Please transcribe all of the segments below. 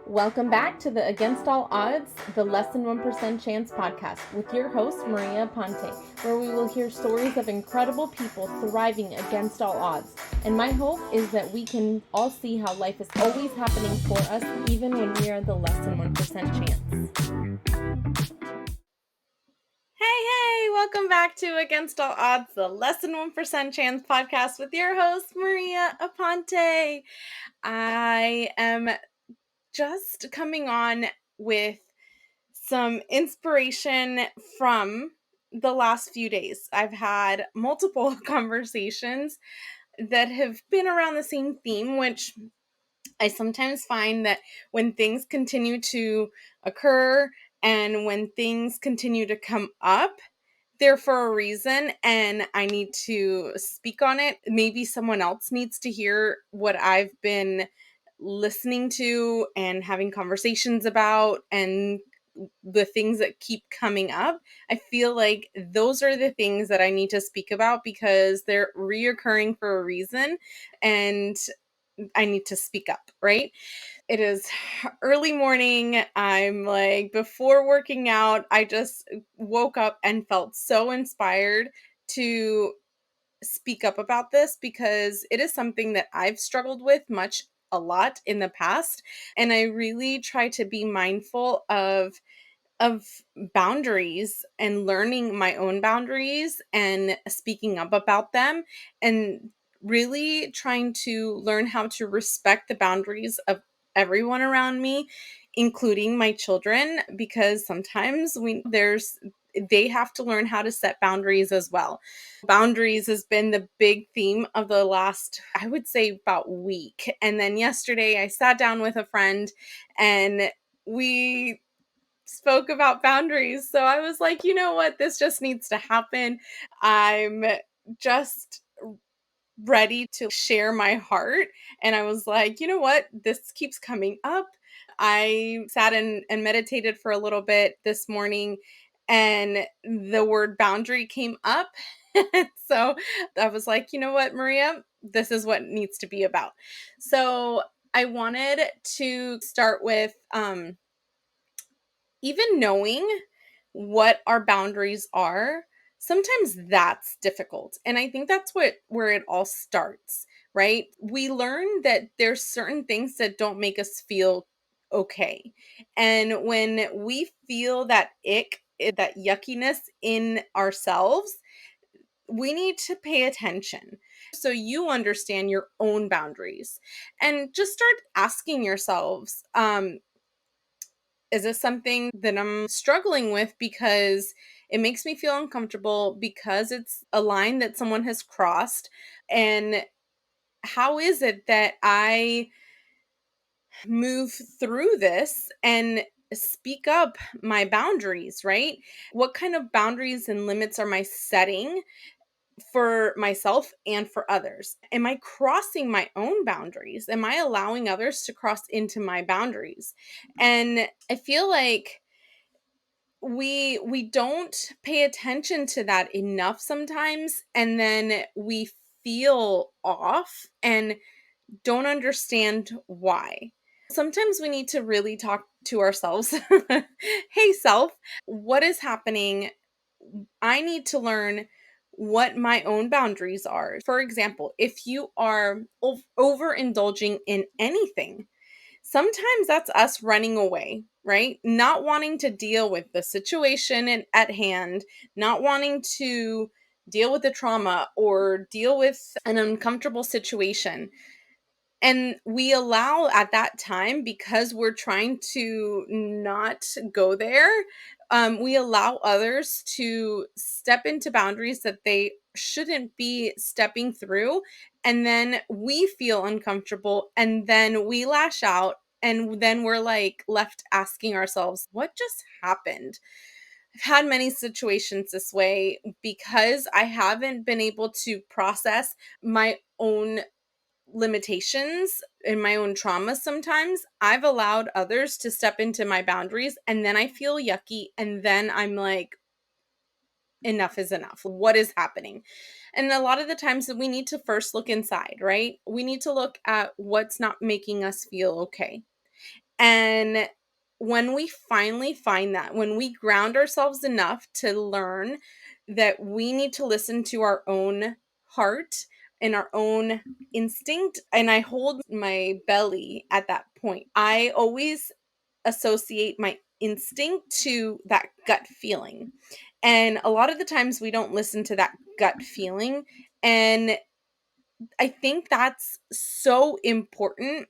Welcome back to the Against All Odds, the Less Than 1% Chance podcast with your host, Maria Ponte, where we will hear stories of incredible people thriving against all odds. And my hope is that we can all see how life is always happening for us, even when we are the less than 1% chance. Hey, welcome back to Against All Odds, the Less Than 1% Chance podcast with your host, Maria Aponte. I am just coming on with some inspiration from the last few days. I've had multiple conversations that have been around the same theme, which I sometimes find that when things continue to occur and when things continue to come up, they're for a reason and I need to speak on it. Maybe someone else needs to hear what I've been listening to and having conversations about and the things that keep coming up. I feel like those are the things that I need to speak about because they're reoccurring for a reason and I need to speak up, right? It is early morning. I'm like, before working out, I just woke up and felt so inspired to speak up about this because it is something that I've struggled with a lot in the past. And I really try to be mindful of boundaries and learning my own boundaries and speaking up about them and really trying to learn how to respect the boundaries of everyone around me, including my children, because sometimes they have to learn how to set boundaries as well. Boundaries has been the big theme of the last, I would say, about week. And then yesterday I sat down with a friend and we spoke about boundaries. So I was like, you know what? This just needs to happen. I'm just ready to share my heart. And I was like, you know what? This keeps coming up. I sat and meditated for a little bit this morning and the word boundary came up. So I was like, you know what, Maria? This is what it needs to be about. So I wanted to start with even knowing what our boundaries are, sometimes that's difficult. And I think that's where it all starts, right? We learn that there's certain things that don't make us feel okay. And when we feel that that yuckiness in ourselves, we need to pay attention so you understand your own boundaries and just start asking yourselves, is this something that I'm struggling with because it makes me feel uncomfortable because it's a line that someone has crossed? And how is it that I move through this and speak up my boundaries, right? What kind of boundaries and limits am I setting for myself and for others? Am I crossing my own boundaries? Am I allowing others to cross into my boundaries? And I feel like we don't pay attention to that enough sometimes, and then we feel off and don't understand why. Sometimes we need to really talk to ourselves. Hey self, what is happening? I need to learn what my own boundaries are. For example, if you are overindulging in anything, sometimes that's us running away, right? Not wanting to deal with the situation at hand, not wanting to deal with the trauma or deal with an uncomfortable situation. And we allow at that time, because we're trying to not go there, we allow others to step into boundaries that they shouldn't be stepping through. And then we feel uncomfortable and then we lash out. And then we're like left asking ourselves, what just happened? I've had many situations this way because I haven't been able to process my own limitations in my own trauma. Sometimes I've allowed others to step into my boundaries and then I feel yucky and then I'm like, enough is enough. What is happening? And a lot of the times we need to first look inside, right? We need to look at what's not making us feel okay. And when we finally find that, when we ground ourselves enough to learn that we need to listen to our own heart and our own instinct, and I hold my belly at that point, I always associate my instinct to that gut feeling. And a lot of the times we don't listen to that gut feeling. And I think that's so important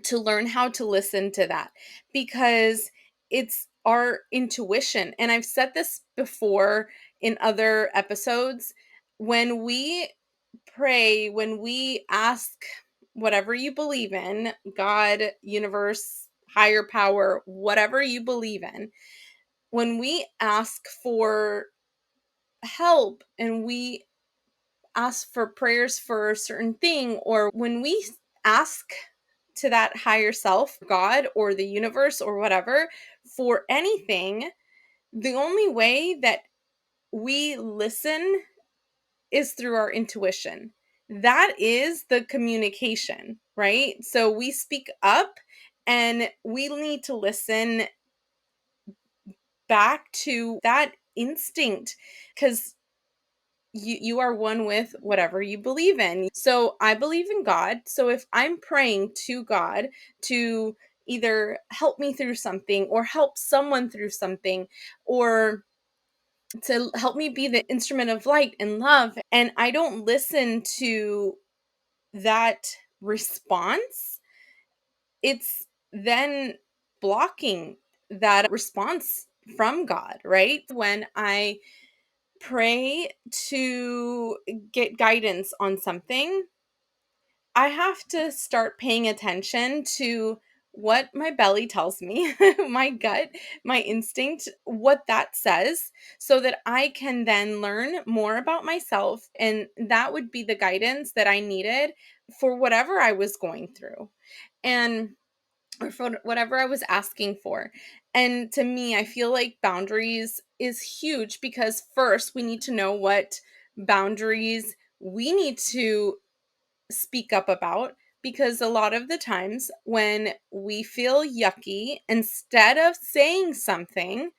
to learn how to listen to that, because it's our intuition. And I've said this before in other episodes. When we pray, when we ask whatever you believe in, God, universe, higher power, whatever you believe in, when we ask for help and we ask for prayers for a certain thing, or when we ask to that higher self, God or the universe or whatever, for anything, the only way that we listen is through our intuition. That is the communication, right? So we speak up and we need to listen back to that instinct, because you are one with whatever you believe in. So I believe in God. So if I'm praying to God to either help me through something or help someone through something, or to help me be the instrument of light and love, and I don't listen to that response, it's then blocking that response from God, right? When I pray to get guidance on something, I have to start paying attention to what my belly tells me, my gut, my instinct, what that says, so that I can then learn more about myself. And that would be the guidance that I needed for whatever I was going through. And or for whatever I was asking for. And to me, I feel like boundaries is huge, because first we need to know what boundaries we need to speak up about, because a lot of the times when we feel yucky, instead of saying something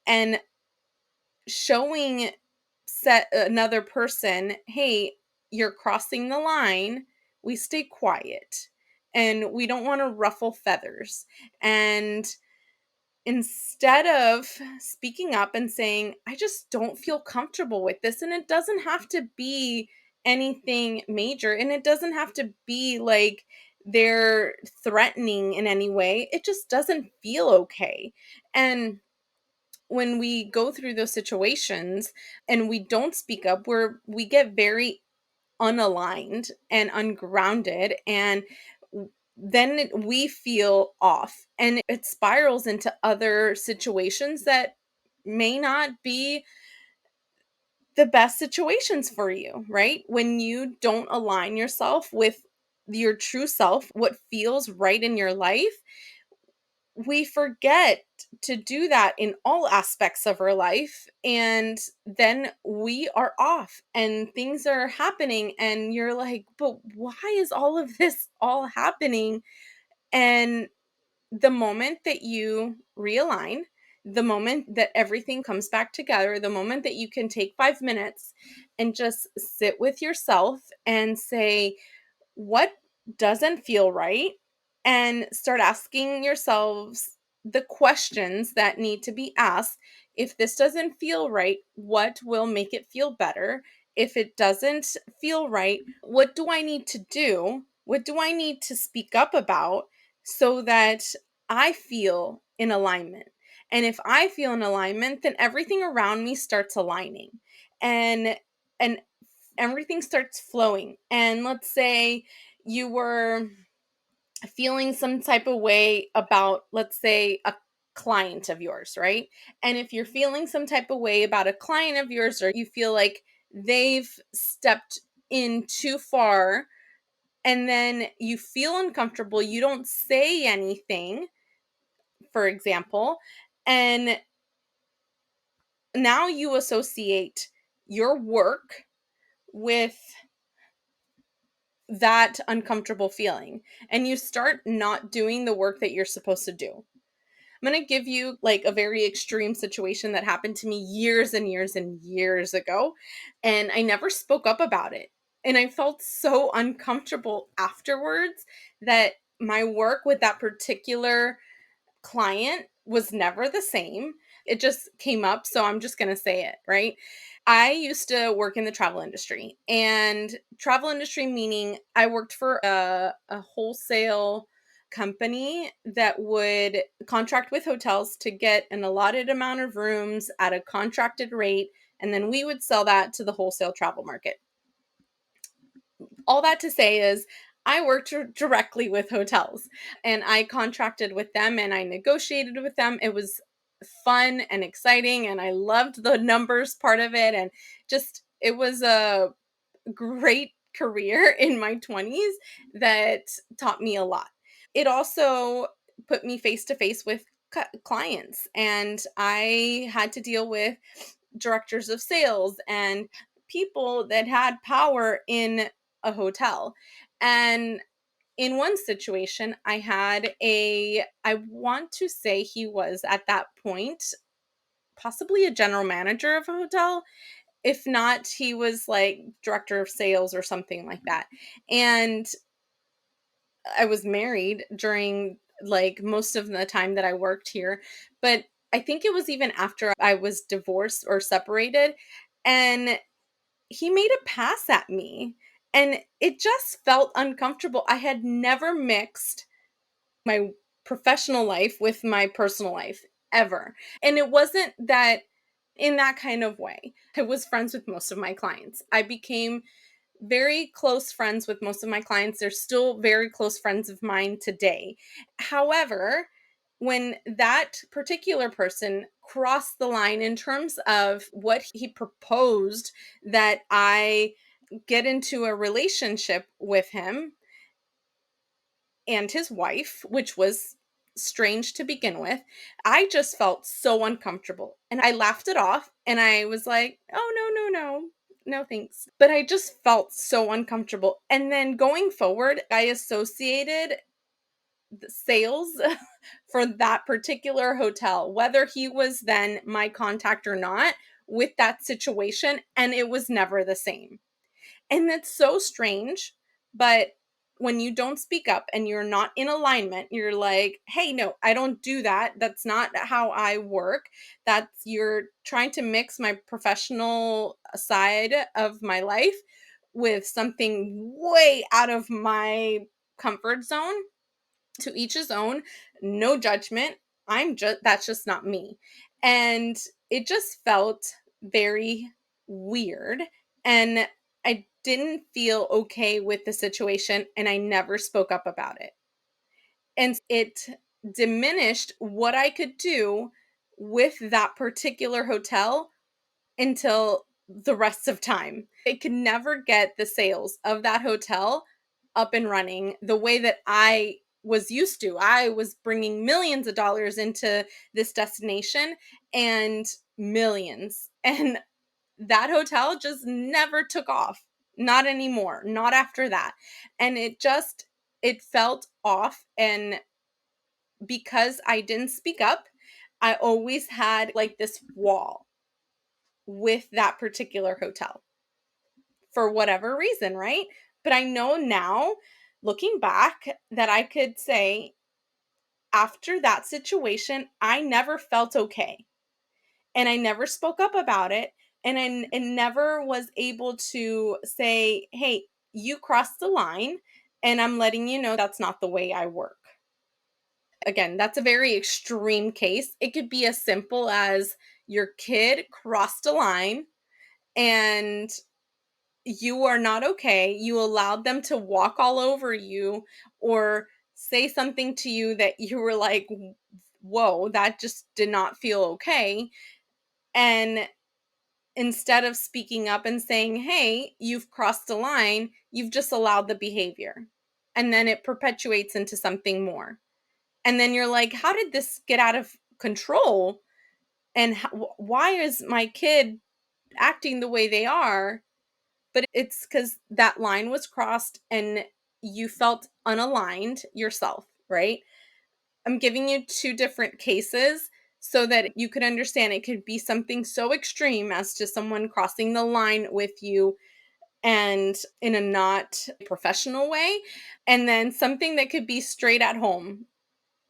and showing set another person, hey, you're crossing the line, we stay quiet and we don't want to ruffle feathers. And instead of speaking up and saying, I just don't feel comfortable with this, and it doesn't have to be anything major, and it doesn't have to be like they're threatening in any way, it just doesn't feel okay. And when we go through those situations and we don't speak up, we get very unaligned and ungrounded, and then we feel off, and it spirals into other situations that may not be the best situations for you, right? When you don't align yourself with your true self, what feels right in your life, we forget to do that in all aspects of our life, and then we are off and things are happening and you're like, but why is all of this all happening? And the moment that you realign, the moment that everything comes back together, the moment that you can take 5 minutes and just sit with yourself and say, what doesn't feel right, and start asking yourselves the questions that need to be asked. If this doesn't feel right, what will make it feel better? If it doesn't feel right, what do I need to do? What do I need to speak up about so that I feel in alignment? And if I feel in alignment, then everything around me starts aligning. And everything starts flowing. And let's say you were feeling some type of way about, let's say, a client of yours, right? And if you're feeling some type of way about a client of yours, or you feel like they've stepped in too far, and then you feel uncomfortable, you don't say anything, for example, and now you associate your work with that uncomfortable feeling and you start not doing the work that you're supposed to do. I'm going to give you like a very extreme situation that happened to me years and years and years ago. And I never spoke up about it. And I felt so uncomfortable afterwards that my work with that particular client was never the same. It just came up. So I'm just going to say it, right? I used to work in the travel industry, and travel industry meaning I worked for a wholesale company that would contract with hotels to get an allotted amount of rooms at a contracted rate, and then we would sell that to the wholesale travel market. All that to say is I worked directly with hotels and I contracted with them and I negotiated with them. It was fun and exciting and I loved the numbers part of it, and just it was a great career in my 20s that taught me a lot. It also put me face to face with clients, and I had to deal with directors of sales and people that had power in a hotel. And in one situation, I want to say he was at that point possibly a general manager of a hotel. If not, he was like director of sales or something like that. And I was married during like most of the time that I worked here, but I think it was even after I was divorced or separated. And he made a pass at me and it just felt uncomfortable. I had never mixed my professional life with my personal life ever. And it wasn't that in that kind of way. I was friends with most of my clients. I became very close friends with most of my clients. They're still very close friends of mine today. However, when that particular person crossed the line in terms of what he proposed that I get into a relationship with him and his wife, which was strange to begin with, I just felt so uncomfortable. And I laughed it off and I was like, oh, no, no, no. No, thanks. But I just felt so uncomfortable. And then going forward, I associated the sales for that particular hotel, whether he was then my contact or not, with that situation. And it was never the same. And that's so strange, but when you don't speak up and you're not in alignment, you're like, "Hey, no, I don't do that. That's not how I work." That's you're trying to mix my professional side of my life with something way out of my comfort zone. To each his own, no judgment. I'm just that's just not me. And it just felt very weird and I didn't feel okay with the situation and I never spoke up about it. And it diminished what I could do with that particular hotel until the rest of time. It could never get the sales of that hotel up and running the way that I was used to. I was bringing millions of dollars into this destination and millions. And that hotel just never took off. Not anymore. Not after that. And it felt off, and because I didn't speak up, I always had like this wall with that particular hotel for whatever reason, right? But I know now, looking back, that I could say after that situation, I never felt okay. And I never spoke up about it. And never was able to say, hey, you crossed the line, and I'm letting you know that's not the way I work. Again, that's a very extreme case. It could be as simple as your kid crossed a line and you are not okay. You allowed them to walk all over you or say something to you that you were like, whoa, that just did not feel okay. And instead of speaking up and saying, hey, you've crossed a line, you've just allowed the behavior. And then it perpetuates into something more. And then you're like, how did this get out of control? And why is my kid acting the way they are? but it's because that line was crossed and you felt unaligned yourself, right? I'm giving you two different cases so that you could understand it could be something so extreme as to someone crossing the line with you and in a not professional way, and then something that could be straight at home.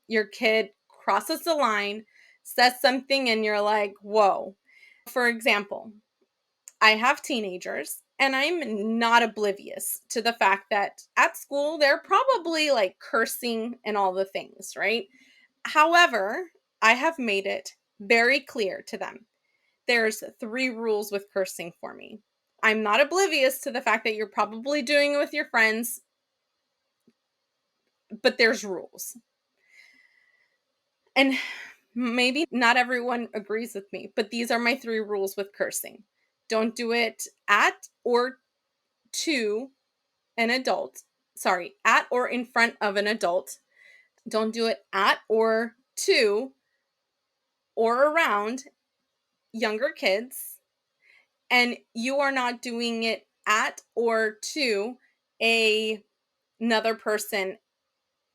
Your kid crosses the line, says something, and you're like, whoa. For example, I have teenagers and I'm not oblivious to the fact that at school they're probably like cursing and all the things, right? However, I have made it very clear to them. There's three rules with cursing for me. I'm not oblivious to the fact that you're probably doing it with your friends, but there's rules. And maybe not everyone agrees with me, but these are my three rules with cursing. Don't do it at or to an adult. Sorry, at or in front of an adult. Don't do it at or to or around younger kids. And you are not doing it at or to a another person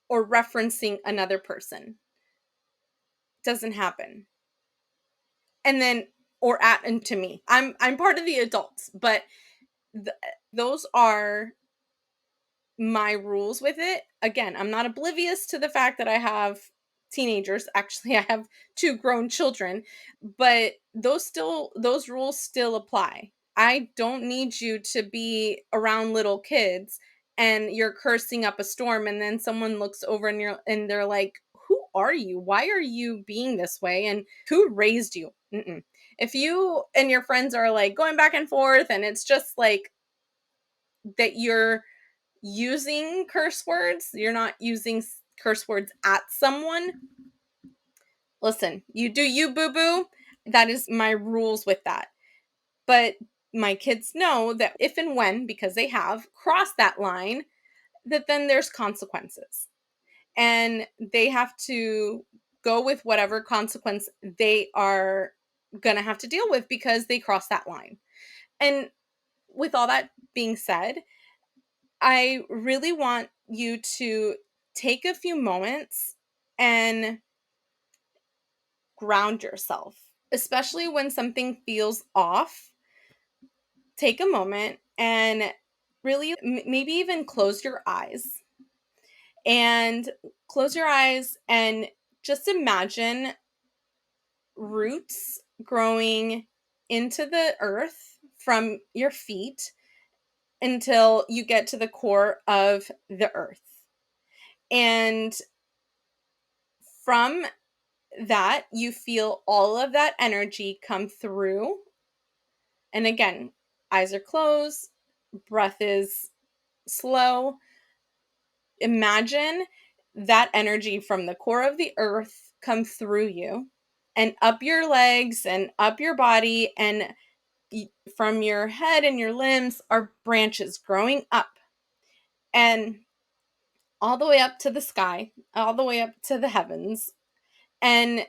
or referencing another person. Doesn't happen. And then or at and to me. I'm part of the adults, but th- those are my rules with it. Again, I'm not oblivious to the fact that I have teenagers. Actually, I have two grown children, but those rules still apply. I don't need you to be around little kids and you're cursing up a storm and then someone looks over and they're like, "Who are you? Why are you being this way? And who raised you?" Mm-mm. If you and your friends are like going back and forth and it's just like that you're using curse words, you're not using curse words at someone. Listen, you do you, boo boo. That is my rules with that. But my kids know that if and when, because they have crossed that line, that then there's consequences. And they have to go with whatever consequence they are going to have to deal with because they crossed that line. And with all that being said, I really want you to take a few moments and ground yourself, especially when something feels off. Take a moment and really maybe even and close your eyes and just imagine roots growing into the earth from your feet until you get to the core of the earth. And from that, you feel all of that energy come through. And again, eyes are closed, breath is slow. Imagine that energy from the core of the earth come through you and up your legs and up your body. And from your head and your limbs are branches growing up and all the way up to the sky, all the way up to the heavens. And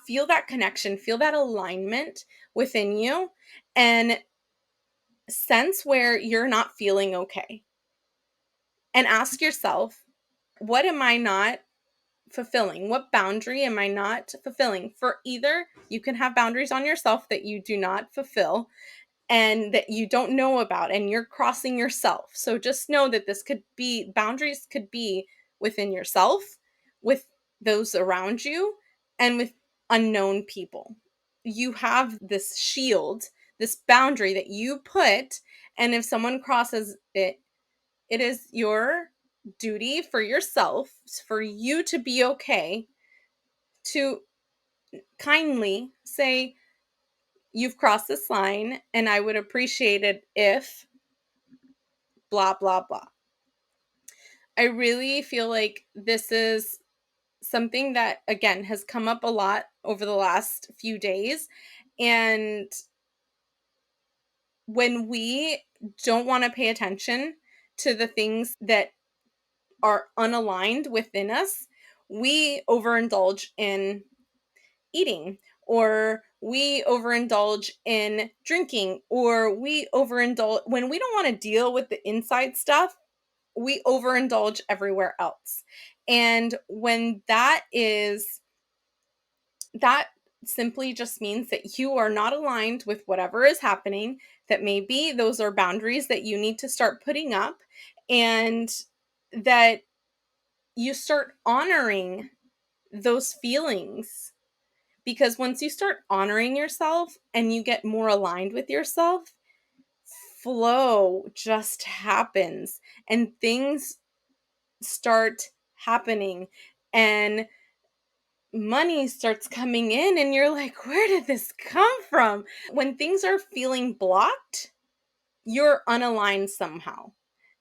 feel that connection, feel that alignment within you, and sense where you're not feeling okay. And ask yourself, what am I not fulfilling? What boundary am I not fulfilling? For either you can have boundaries on yourself that you do not fulfill and that you don't know about, and you're crossing yourself. So just know that boundaries could be within yourself, with those around you, and with unknown people. You have this shield, this boundary that you put, and if someone crosses it, it is your duty for yourself, for you to be okay, to kindly say, "You've crossed this line, and I would appreciate it if blah, blah, blah." I really feel like this is something that, again, has come up a lot over the last few days. And when we don't want to pay attention to the things that are unaligned within us, we overindulge in eating or we overindulge in drinking, or we overindulge when we don't want to deal with the inside stuff, we overindulge everywhere else. And when that simply just means that you are not aligned with whatever is happening, that maybe those are boundaries that you need to start putting up, and that you start honoring those feelings. Because once you start honoring yourself and you get more aligned with yourself, flow just happens and things start happening, and money starts coming in, and you're like, where did this come from? When things are feeling blocked, you're unaligned somehow.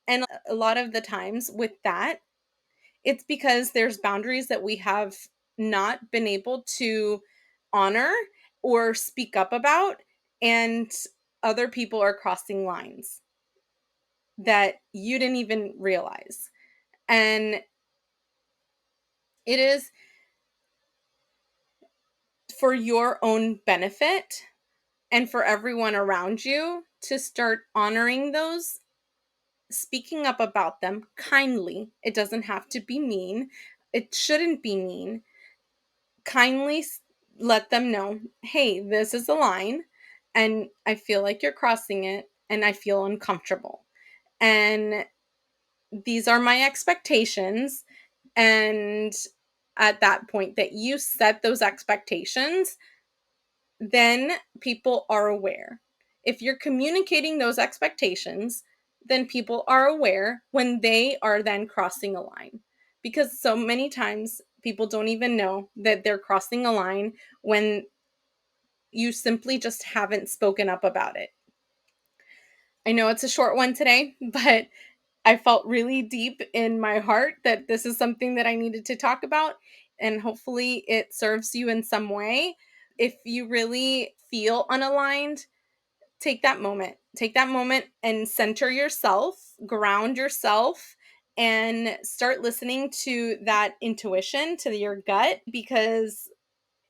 And a lot of the times with that, it's because there's boundaries that we have not been able to honor or speak up about, and other people are crossing lines that you didn't even realize. And it is for your own benefit and for everyone around you to start honoring those, speaking up about them kindly. It doesn't have to be mean. It shouldn't be mean. Kindly let them know, hey, this is a line, and I feel like you're crossing it, and I feel uncomfortable. And these are my expectations. And at that point that you set those expectations, then people are aware. If you're communicating those expectations, then people are aware when they are then crossing a line. Because so many times people don't even know that they're crossing a line when you simply just haven't spoken up about it. I know it's a short one today, but I felt really deep in my heart that this is something that I needed to talk about, and hopefully it serves you in some way. If you really feel unaligned, take that moment. Take that moment and center yourself, ground yourself, and start listening to that intuition, to your gut, because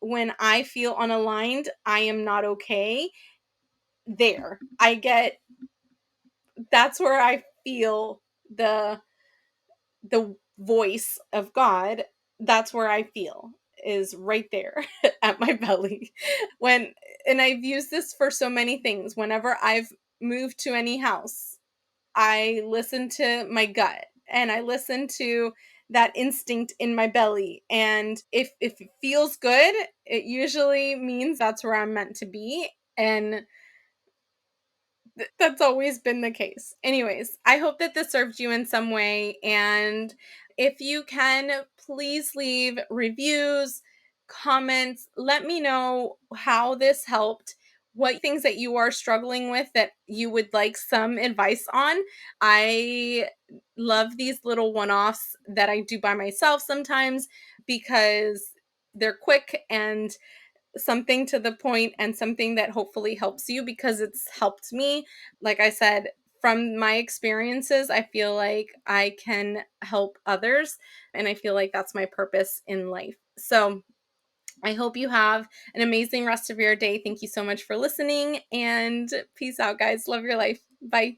when I feel unaligned, I am not okay. There. That's where I feel the voice of God. That's where I feel, is right there at my belly. When and I've used this for so many things. Whenever I've moved to any house, I listen to my gut and I listen to that instinct in my belly. And if it feels good, it usually means that's where I'm meant to be. And that's always been the case. Anyways, I hope that this served you in some way. And if you can, please leave reviews, comments. Let me know how this helped, what things that you are struggling with that you would like some advice on. I love these little one offs that I do by myself sometimes because they're quick and something to the point, and something that hopefully helps you, because it's helped me. Like I said, from my experiences, I feel like I can help others, and I feel like that's my purpose in life. So I hope you have an amazing rest of your day. Thank you so much for listening, and peace out, guys. Love your life. Bye.